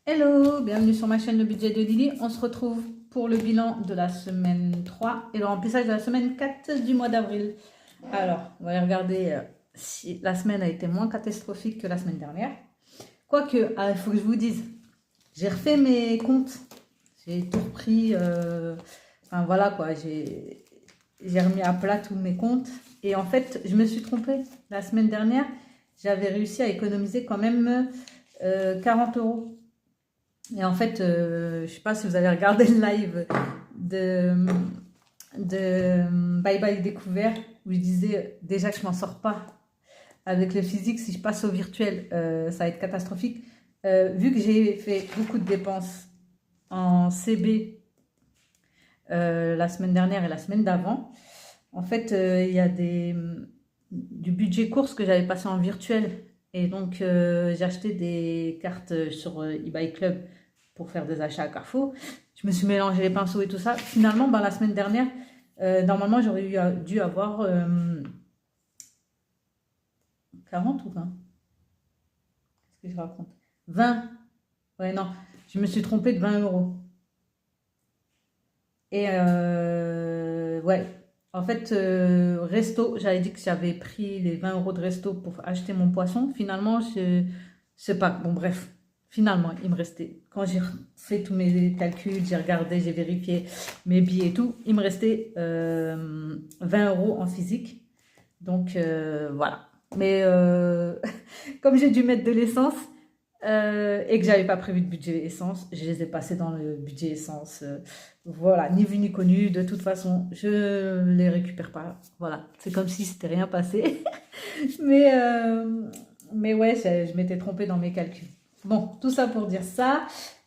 Hello, bienvenue sur ma chaîne Le Budget de Lily. On se retrouve pour le bilan de la semaine 3 et le remplissage de la semaine 4 du mois d'avril. Alors, on va aller regarder si la semaine a été moins catastrophique que la semaine dernière. Quoique, il faut que je vous dise, j'ai refait mes comptes. J'ai tout repris. Enfin voilà quoi, j'ai remis à plat tous mes comptes. Et en fait, je me suis trompée. La semaine dernière, j'avais réussi à économiser quand même 40 euros. Et en fait, je ne sais pas si vous avez regardé le live de Bye Bye Découvert, où je disais déjà que je m'en sors pas avec le physique. Si je passe au virtuel, ça va être catastrophique. Vu que j'ai fait beaucoup de dépenses en CB la semaine dernière et la semaine d'avant, en fait, il y a du budget course que j'avais passé en virtuel. Et donc, j'ai acheté des cartes sur eBay Club pour faire des achats à Carrefour. Je me suis mélangé les pinceaux et tout ça. Finalement, la semaine dernière, normalement, j'aurais dû avoir 40 ou 20. Qu'est-ce que je raconte? 20. Ouais, non. Je me suis trompée de 20 euros. Et ouais. En fait, resto, j'avais dit que j'avais pris les 20 euros de resto pour acheter mon poisson. Finalement, je sais pas. Bon, bref. Finalement, il me restait, quand j'ai fait tous mes calculs, j'ai regardé, j'ai vérifié mes billets et tout, il me restait 20 euros en physique. Donc, voilà. Mais comme j'ai dû mettre de l'essence et que j'avais pas prévu de budget essence, je les ai passés dans le budget essence. Voilà, ni vu ni connu. De toute façon, je les récupère pas. Voilà, c'est comme si c'était rien passé. mais, euh, mais ouais, je m'étais trompée dans mes calculs. Bon, tout ça pour dire ça.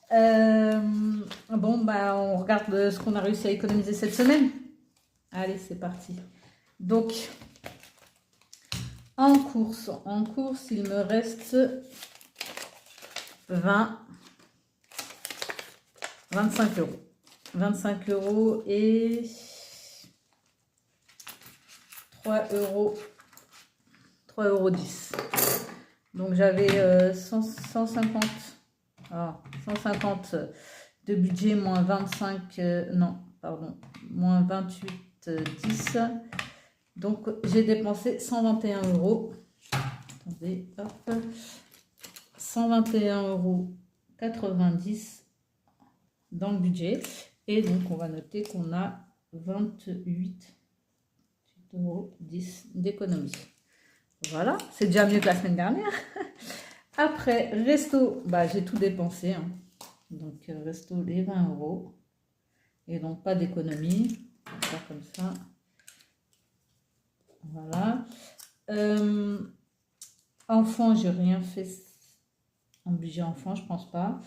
Bon, on regarde ce qu'on a réussi à économiser cette semaine. Allez, c'est parti. Donc, en course, il me reste 25 euros. 25 euros et 3 euros. 3,10 €. Donc j'avais 150 de budget, moins 25, non, pardon, moins 28,10 €. Donc j'ai dépensé 121 euros. Attendez, hop. 121,90 € dans le budget. Et donc on va noter qu'on a 28,10 € d'économie. Voilà, c'est déjà mieux que la semaine dernière. Après, resto, j'ai tout dépensé. Hein. Donc, resto, les 20 euros. Et donc, pas d'économie. On va faire comme ça. Voilà. Enfant, j'ai rien fait en budget enfant, je pense pas.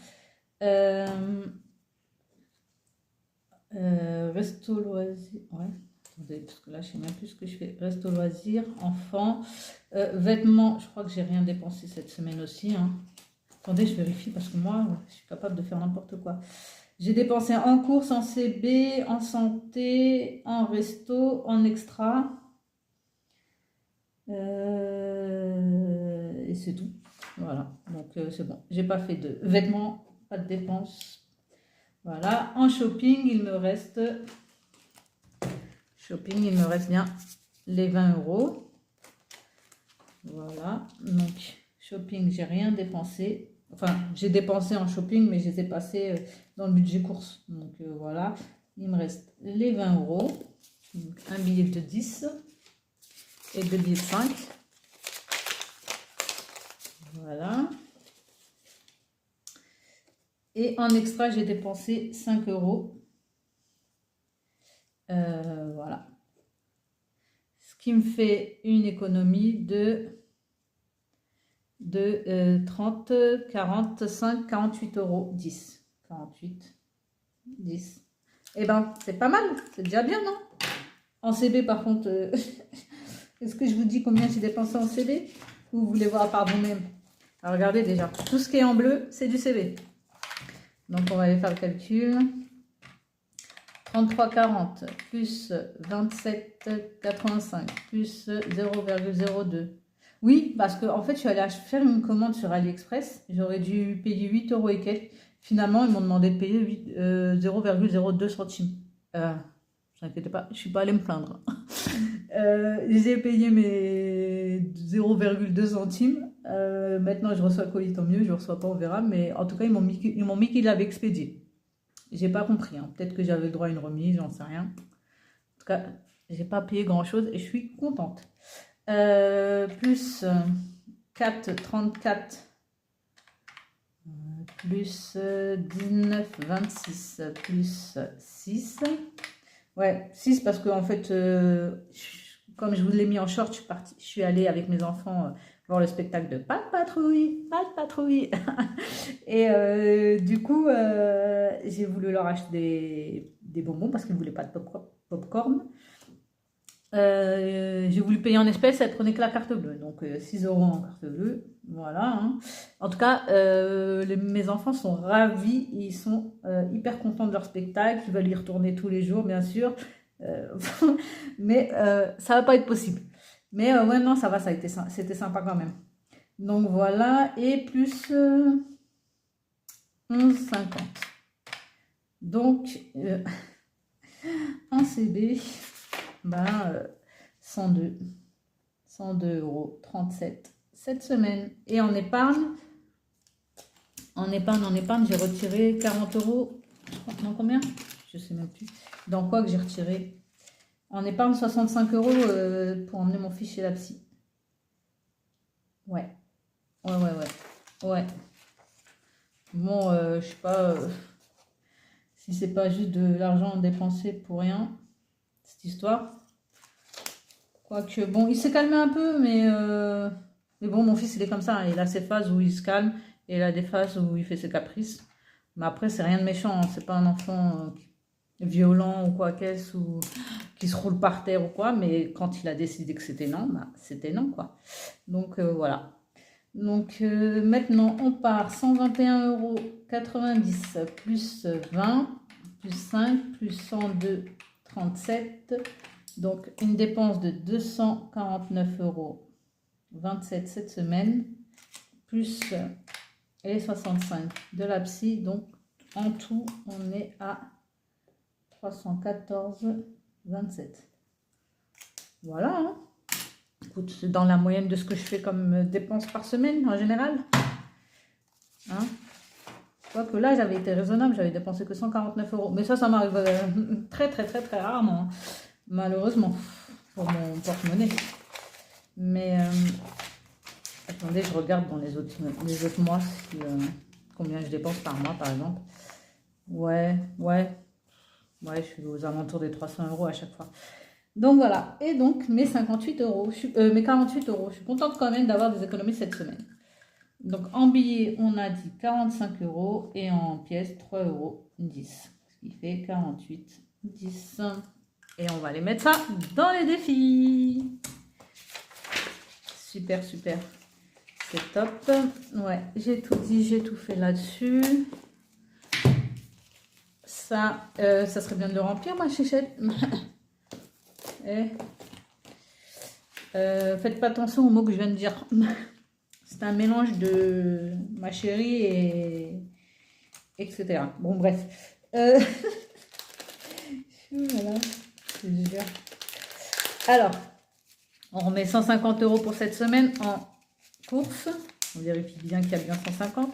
Resto loisir, ouais. Attendez, parce que là, je sais même plus ce que je fais. Resto loisir, enfant. Vêtements, je crois que j'ai rien dépensé cette semaine aussi. Hein. Attendez, je vérifie parce que moi, je suis capable de faire n'importe quoi. J'ai dépensé en course, en CB, en santé, en resto, en extra. Et c'est tout. Voilà, donc c'est bon. J'ai pas fait de vêtements, pas de dépenses. Voilà, en shopping, il me reste bien les 20 euros. Voilà, donc shopping, j'ai rien dépensé. Enfin, j'ai dépensé en shopping, mais je les ai passés dans le budget course. Donc voilà, il me reste les 20 euros. Donc, un billet de 10 et deux billets de 5. Voilà. Et en extra, j'ai dépensé 5 euros. Voilà. Ce qui me fait une économie de 30, 45, 48 euros. 10. 48, 10. Eh ben, c'est pas mal. C'est déjà bien, non? En CB, par contre, est-ce que je vous dis combien j'ai dépensé en CB? Ou vous voulez voir par vous-même? Alors, regardez déjà. Tout ce qui est en bleu, c'est du CB. Donc, on va aller faire le calcul. 33,40 plus 27,85 plus 0,02 Oui, parce que en fait, je suis allée faire une commande sur AliExpress. J'aurais dû payer 8 euros et quelques. Finalement, ils m'ont demandé de payer 0,02 centimes. Ne vous inquiétez pas, je suis pas allée me plaindre. J'ai payé mes 0,2 centimes. Maintenant, je reçois le colis, tant mieux. Je ne reçois pas, on verra. Mais en tout cas, ils m'ont mis qu'ils l'avaient expédié. J'ai pas compris. Hein. Peut-être que j'avais le droit à une remise, j'en sais rien. En tout cas, j'ai pas payé grand-chose et je suis contente. Plus 4, 34, plus 19, 26, plus 6. Ouais, 6 parce que en fait, comme je vous l'ai mis en short, je suis allée avec mes enfants voir le spectacle de Pas de patrouille, pas de patrouille. Et du coup, j'ai voulu leur acheter des bonbons parce qu'ils ne voulaient pas de popcorn. J'ai voulu payer en espèces, elle prenait que la carte bleue. Donc 6 euros en carte bleue. Voilà. Hein. En tout cas, mes enfants sont ravis. Ils sont hyper contents de leur spectacle. Ils veulent y retourner tous les jours, bien sûr. Mais ça va pas être possible. Mais ouais, non, ça va, c'était sympa quand même. Donc voilà. Et plus 11,50. Donc, un CB. Ben, 102 euros 37 cette semaine. Et en épargne, j'ai retiré 40 euros. Dans combien? Je sais même plus. Dans quoi que j'ai retiré? En épargne, 65 euros pour emmener mon fils chez la psy. Ouais. Ouais. Bon, je sais pas si c'est pas juste de l'argent dépensé pour rien, cette histoire. Quoique, bon, il s'est calmé un peu, mais bon, mon fils, il est comme ça. Hein. Il a ses phases où il se calme et il a des phases où il fait ses caprices. Mais après, c'est rien de méchant. Hein. C'est pas un enfant violent ou quoi qu'est-ce, ou qui se roule par terre ou quoi. Mais quand il a décidé que c'était non, bah, c'était non, quoi. Donc, voilà. Donc, maintenant, on part 121,90 euros plus 20, plus 5, plus 102,37. Donc, une dépense de 249,27 euros cette semaine, plus les 65 de la psy. Donc, en tout, on est à 314,27. Voilà. Hein. Écoute, c'est dans la moyenne de ce que je fais comme dépense par semaine, en général. Hein. Quoique là, j'avais été raisonnable, j'avais dépensé que 149 euros. Mais ça m'arrive très rarement. Hein. Malheureusement, pour mon porte-monnaie. Mais, attendez, je regarde dans les autres mois combien je dépense par mois, par exemple. Ouais, je suis aux alentours des 300 euros à chaque fois. Donc, voilà. Et donc, mes 58 euros, mes 48 euros. Je suis contente quand même d'avoir des économies cette semaine. Donc, en billets, on a dit 45 euros et en pièces, 3,10 euros. Ce qui fait 48, 10. Et on va aller mettre ça dans les défis. Super. C'est top. Ouais, j'ai tout dit, j'ai tout fait là-dessus. Ça serait bien de le remplir, ma chéchette. Faites pas attention aux mots que je viens de dire. C'est un mélange de ma chérie et etc. Bon, bref. Voilà. Alors, on remet 150 euros pour cette semaine en course. On vérifie bien qu'il y a bien 150.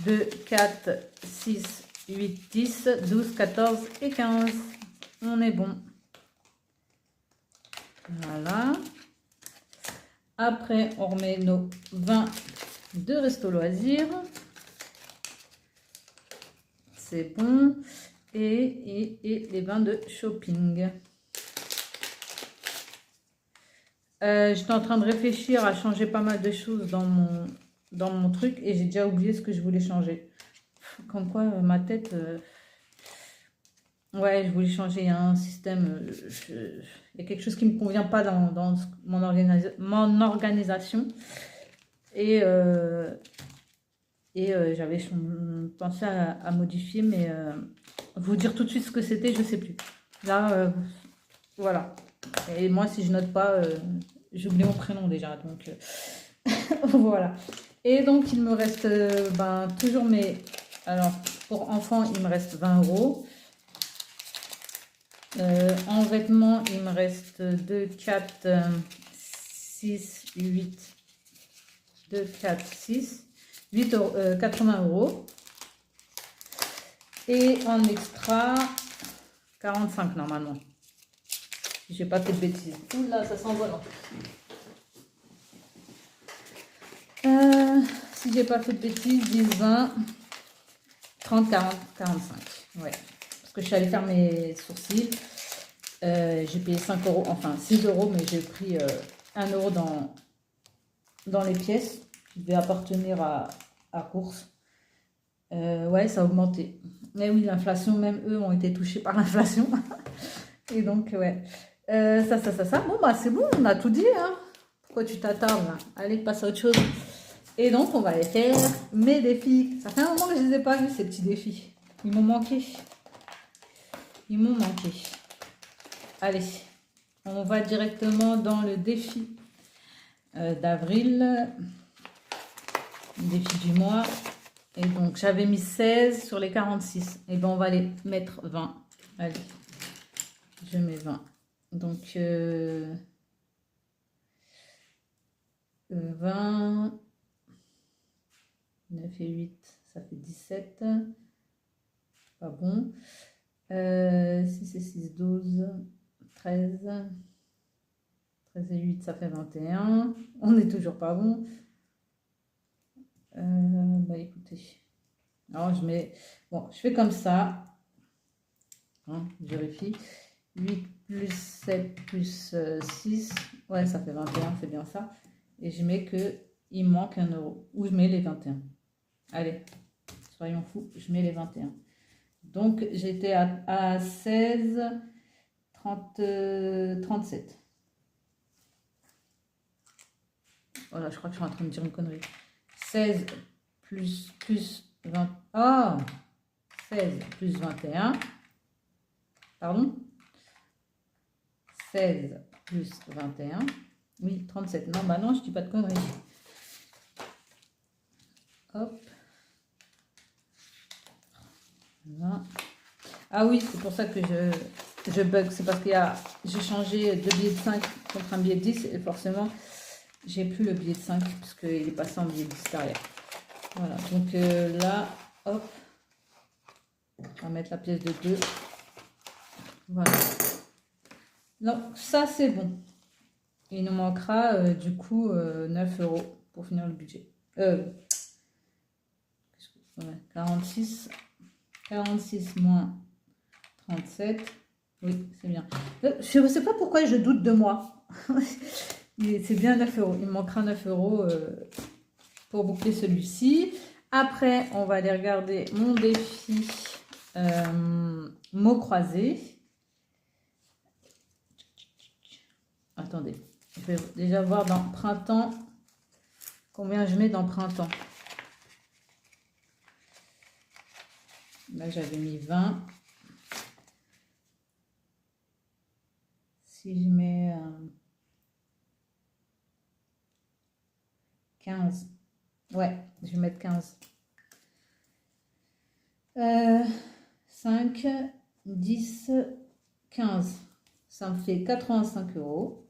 2, 4, 6, 8, 10, 12, 14 et 15. On est bon. Voilà. Après, on remet nos 20 de resto loisirs. C'est bon. Et les 20 de shopping. J'étais en train de réfléchir à changer pas mal de choses dans mon truc et j'ai déjà oublié ce que je voulais changer. Comme quoi, ma tête... ouais, je voulais changer un système. Il y a quelque chose qui ne me convient pas dans mon organisation. Et j'avais pensé à modifier, mais vous dire tout de suite ce que c'était, je ne sais plus. Là, voilà. Et moi, si je note pas, j'oublie mon prénom déjà. Donc, voilà. Et donc, il me reste ben, toujours mes... Alors, pour enfants, il me reste 20 euros. En vêtements, il me reste 2, 4, 6, 8. 2, 4, 6. 8 euros, 80 euros. Et en extra, 45 normalement. Si j'ai pas fait de bêtises. Oula, ça s'envole en fait. Si j'ai pas fait de bêtises, 10, 20, 30, 40, 45. Ouais. Parce que je suis allée faire mes sourcils. J'ai payé 5 euros, enfin 6 euros, mais j'ai pris 1 euro dans les pièces qui devaient appartenir à course. Ouais, ça a augmenté. Mais oui, l'inflation, même eux ont été touchés par l'inflation. Et donc, ouais. Ça. Bon, bah, c'est bon, on a tout dit, hein. Pourquoi tu t'attardes, là? Allez, passe à autre chose. Et donc, on va aller faire mes défis. Ça fait un moment que je ne les ai pas vus, ces petits défis. Ils m'ont manqué. Ils m'ont manqué. Allez, on va directement dans le défi d'avril. Défi du mois. Et donc, j'avais mis 16 sur les 46. Et ben on va les mettre 20. Allez, je mets 20. Donc, 20, 9 et 8, ça fait 17. Pas bon. 6 et 6, 12, 13. 13 et 8, ça fait 21. On n'est toujours pas bon. Bah écoutez. Alors, je mets... Bon, je fais comme ça. Hein, je vérifie. 8 plus 7 plus 6. Ouais, ça fait 21, c'est bien ça. Et je mets que il manque 1 euro. Ou je mets les 21. Allez, soyons fous, je mets les 21. Donc, j'étais à 16, 30, 37. Voilà, je crois que je suis en train de dire une connerie. 16 plus 20. Oh 16 plus 21. Pardon 16 plus 21. Oui, 37. Non, bah non, je dis pas de conneries. Hop. 20. Ah oui, c'est pour ça que je bug. C'est parce qu'il y a... J'ai changé de billet de 5 contre un billet de 10. Et forcément, j'ai plus le billet de 5 puisqu'il est passé en billet de 10 derrière. Voilà. Donc là, hop. On va mettre la pièce de 2. Voilà. Donc ça, c'est bon. Il nous manquera du coup 9 euros pour finir le budget. 46. 46 moins 37. Oui, c'est bien. Je ne sais pas pourquoi je doute de moi. C'est bien 9 euros. Il me manquera 9 euros pour boucler celui-ci. Après, on va aller regarder mon défi mots croisés. Attendez, je vais déjà voir dans printemps combien je mets dans printemps. Là, j'avais mis 20. Si je mets 15. Ouais, je vais mettre 15. 5, 10, 15. Ça me fait 85 euros.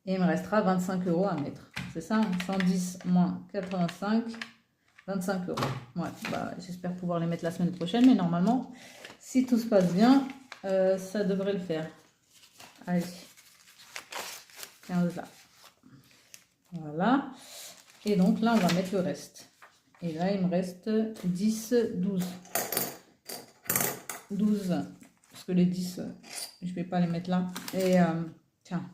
Et il me restera 25 euros à mettre. C'est ça, hein, 110 moins 85, 25 euros. Ouais, bah, j'espère pouvoir les mettre la semaine prochaine. Mais normalement, si tout se passe bien, ça devrait le faire. Allez. 15 là. Voilà. Et donc là, on va mettre le reste. Et là, il me reste 10, 12. 12. Parce que les 10, je ne vais pas les mettre là. Et tiens.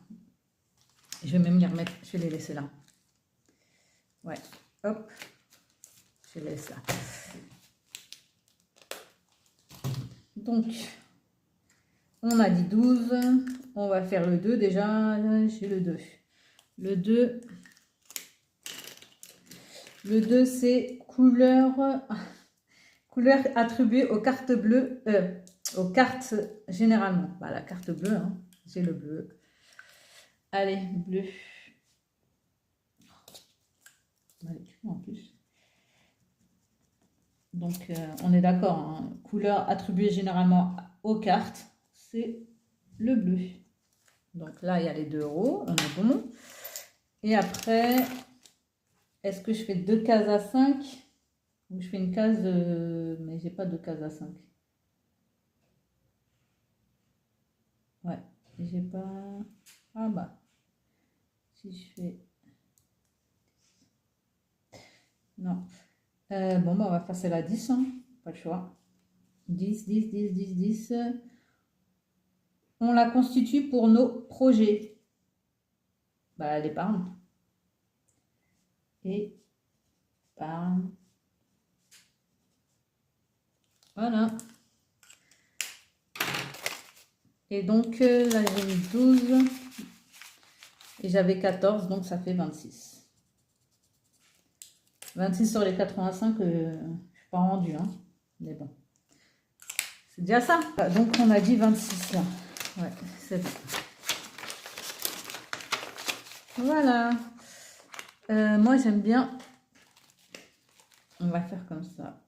Je vais même les remettre, je vais les laisser là. Ouais, hop, je les laisse là. Donc, on a dit 12, on va faire le 2 déjà, j'ai le 2. Le 2 c'est couleur Couleur attribuée aux cartes bleues, aux cartes généralement. Bah, la carte bleue, hein, c'est le bleu. Allez, bleu. En plus. Donc, on est d'accord. Hein, couleur attribuée généralement aux cartes, c'est le bleu. Donc là, il y a les 2 €. On est bon. Et après, est-ce que je fais 2 cases à 5 ou je fais une case, mais j'ai pas de case à 5. Ouais, j'ai pas... Ah bah, si je fais... Non. Bon, bah, on va faire celle à 10, hein. Pas le choix. 10, 10, 10, 10, 10. On la constitue pour nos projets. Bah, l'épargne. Épargne. Voilà. Et donc, là, j'ai mis 12. Et j'avais 14, donc ça fait 26. 26 sur les 85, je ne suis pas rendu, hein. Mais bon. C'est déjà ça. Donc, on a dit 26 là. Ouais, c'est bon. Voilà. Moi, j'aime bien. On va faire comme ça.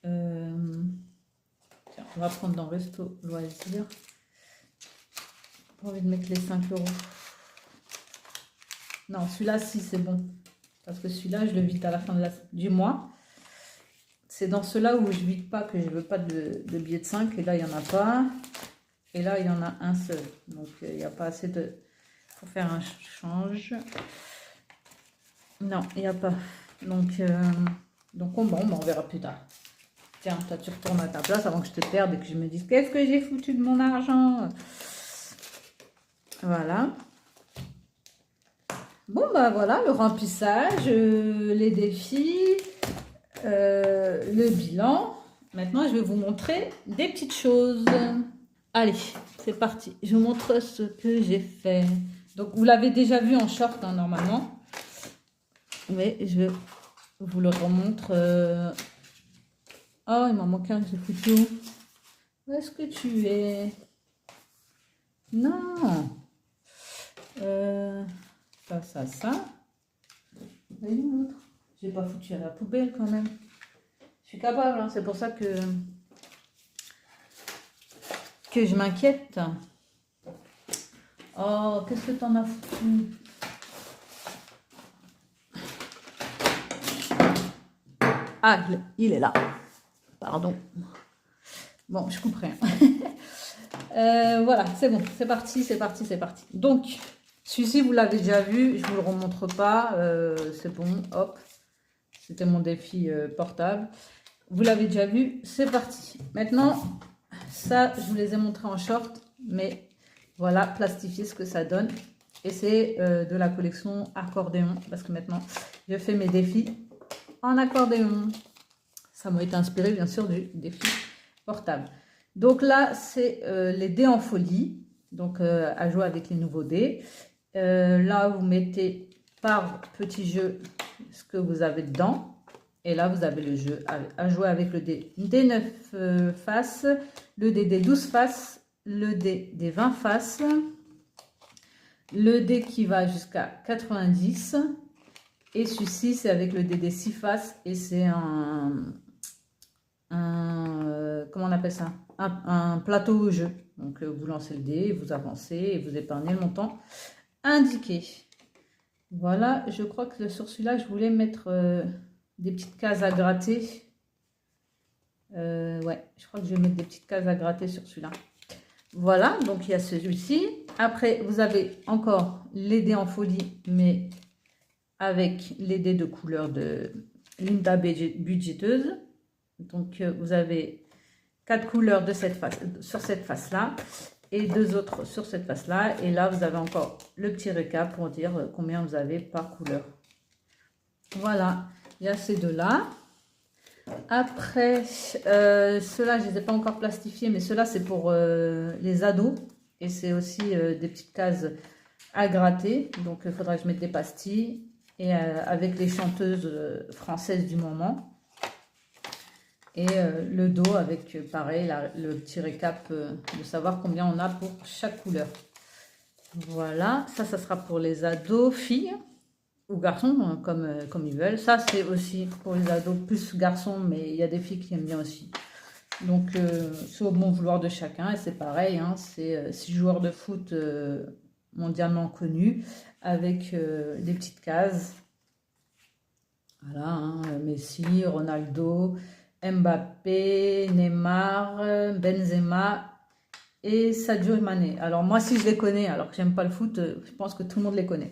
Tiens, on va prendre dans Resto Loisirs. Pas envie de mettre les 5 €. Non, celui-là, si, c'est bon. Parce que celui-là, je le vide à la fin du mois. C'est dans ceux-là où je vide pas que je veux pas de billets de 5. Et là, il n'y en a pas. Et là, il y en a un seul. Donc, il n'y a pas assez de... pour faire un change. Non, il n'y a pas. Donc bon, on verra plus tard. Tiens, toi, tu retournes à ta place avant que je te perde et que je me dise qu'est-ce que j'ai foutu de mon argent. Voilà. Bon, bah voilà, le remplissage, les défis, le bilan. Maintenant, je vais vous montrer des petites choses. Allez, c'est parti. Je vous montre ce que j'ai fait. Donc, vous l'avez déjà vu en short, hein, normalement. Mais je vous le remontre. Oh, il m'en manque un que j'ai foutu. Où est-ce que tu es? Non. Ça. Et l'autre, j'ai pas foutu à la poubelle quand même. Je suis capable, hein, c'est pour ça que je m'inquiète. Oh, qu'est-ce que t'en as foutu? Ah, il est là. Pardon. Bon, je couperai. Voilà, c'est bon, c'est parti. Donc, celui-ci, vous l'avez déjà vu, je ne vous le remontre pas. C'est bon, hop. C'était mon défi portable. Vous l'avez déjà vu, c'est parti. Maintenant, ça, je vous les ai montrés en short, mais voilà, plastifier ce que ça donne. Et c'est de la collection accordéon, parce que maintenant, je fais mes défis en accordéon. Ça m'a été inspiré, bien sûr, du défi portable. Donc là, c'est les dés en folie, donc à jouer avec les nouveaux dés. Là, vous mettez par petit jeu ce que vous avez dedans. Et là, vous avez le jeu à jouer avec le dé des 9 faces, le dé des 12 faces, le dé des 20 faces, le dé qui va jusqu'à 90. Et celui-ci, c'est avec le dé des 6 faces et c'est comment on appelle ça, un plateau au jeu. Donc vous lancez le dé, vous avancez et vous épargnez le montant indiqué. Voilà, je crois que sur celui-là, je voulais mettre des petites cases à gratter. Ouais, je crois que je vais mettre des petites cases à gratter sur celui-là. Voilà, donc il y a celui-ci. Après, vous avez encore les dés en folie, mais avec les dés de couleur de Linda Budgéteuse. Donc, vous avez 4 couleurs de cette face, sur cette face-là et 2 autres sur cette face-là. Et là, vous avez encore le petit récap pour dire combien vous avez par couleur. Voilà, il y a ces deux-là. Après, ceux-là, je ne les ai pas encore plastifiés, mais ceux-là, c'est pour les ados. Et c'est aussi des petites cases à gratter. Donc, il faudra que je mette des pastilles. Et avec les chanteuses françaises du moment. Et le dos avec, pareil, le petit récap de savoir combien on a pour chaque couleur. Voilà, ça sera pour les ados, filles ou garçons, hein, comme ils veulent. Ça, c'est aussi pour les ados, plus garçons, mais il y a des filles qui aiment bien aussi. Donc, c'est au bon vouloir de chacun. Et c'est pareil, hein, c'est 6 joueurs de foot mondialement connus avec des petites cases. Voilà, hein, Messi, Ronaldo, Mbappé, Neymar, Benzema et Sadio Mané. Alors moi, si je les connais, alors que j'aime pas le foot, je pense que tout le monde les connaît.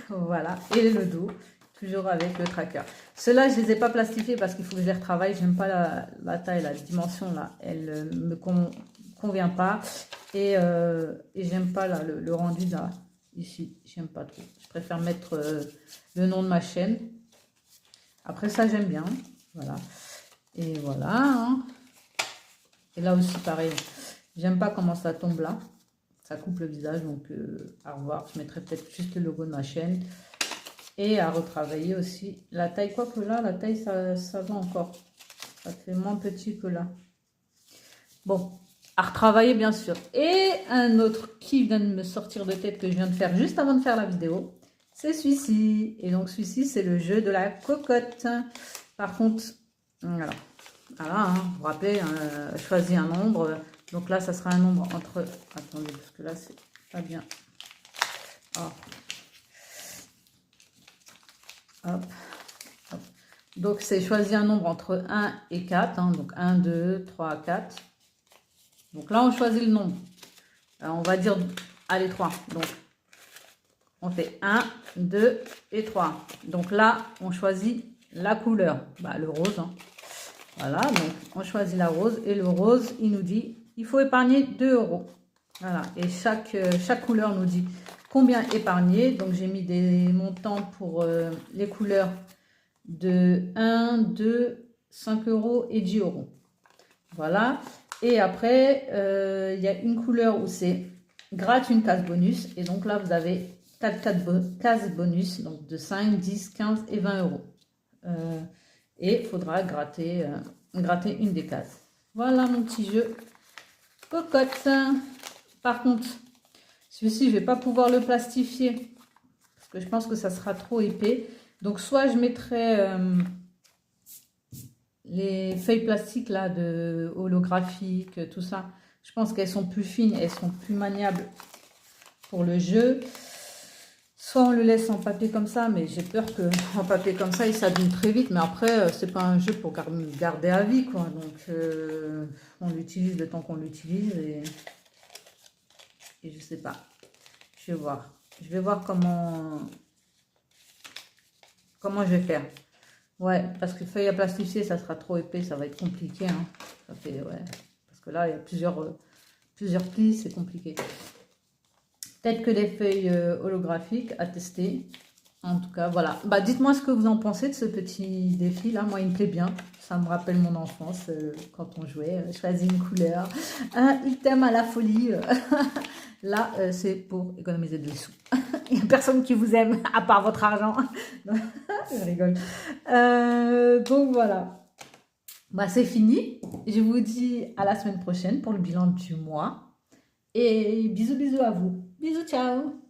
Voilà, et le dos, toujours avec le tracker. Ceux-là, je les ai pas plastifiés parce qu'il faut que je les retravaille. J'aime pas la taille, la dimension là, elle me convient pas. Et j'aime pas là, le rendu là, ici, j'aime pas trop. Je préfère mettre le nom de ma chaîne. Après ça, j'aime bien, voilà. Et voilà, hein. Et là aussi, pareil, j'aime pas comment ça tombe là. Ça coupe le visage, donc à revoir. Je mettrai peut-être juste le logo de ma chaîne. Et à retravailler aussi la taille. Quoique là, la taille, ça va encore. Ça fait moins petit que là. Bon, à retravailler bien sûr. Et un autre qui vient de me sortir de tête que je viens de faire juste avant de faire la vidéo. C'est celui-ci. Et donc celui-ci, c'est le jeu de la cocotte. Par contre, voilà, hein, vous vous rappelez, choisis un nombre. Donc là, ça sera un nombre entre... Attendez, parce que là, c'est pas bien. Oh. Hop, hop. Donc, c'est choisir un nombre entre 1 et 4. Hein, donc, 1, 2, 3, 4. Donc là, on choisit le nombre. Alors, on va dire, allez, 3. Donc, on fait 1, 2 et 3. Donc là, on choisit la couleur. Bah, le rose. Hein. Voilà, donc on choisit la rose. Et le rose, il nous dit, il faut épargner 2 €. Voilà, et chaque couleur nous dit combien épargner. Donc, j'ai mis des montants pour les couleurs de 1, 2, 5 € et 10 €. Voilà. Et après, il y a une couleur où c'est gratte une case bonus. Et donc là, vous avez 4 cases bonus, donc de 5, 10, 15 et 20 €. Et il faudra gratter une des cases. Voilà mon petit jeu cocotte. Par contre, celui-ci, je ne vais pas pouvoir le plastifier parce que je pense que ça sera trop épais. Donc, soit je mettrai les feuilles plastiques là de holographique, tout ça. Je pense qu'elles sont plus fines, elles sont plus maniables pour le jeu. Soit on le laisse en papier comme ça, mais j'ai peur qu'en papier comme ça, il s'abîme très vite. Mais après, c'est pas un jeu pour garder à vie, quoi. Donc, on l'utilise le temps qu'on l'utilise et je sais pas. Je vais voir. Je vais voir comment je vais faire. Ouais, parce que feuille à plastifier, ça sera trop épais, ça va être compliqué. Hein. Ça fait, ouais. Parce que là, il y a plusieurs plis, c'est compliqué. Peut-être que les feuilles holographiques à tester. En tout cas, voilà. Bah, dites-moi ce que vous en pensez de ce petit défi là. Moi, il me plaît bien. Ça me rappelle mon enfance quand on jouait. Choisis une couleur. Il t'aime à la folie. Là, c'est pour économiser des sous. Il n'y a personne qui vous aime à part votre argent. Je rigole. Donc voilà. Bah, c'est fini. Je vous dis à la semaine prochaine pour le bilan du mois. Et bisous, bisous à vous. Bisous, ciao.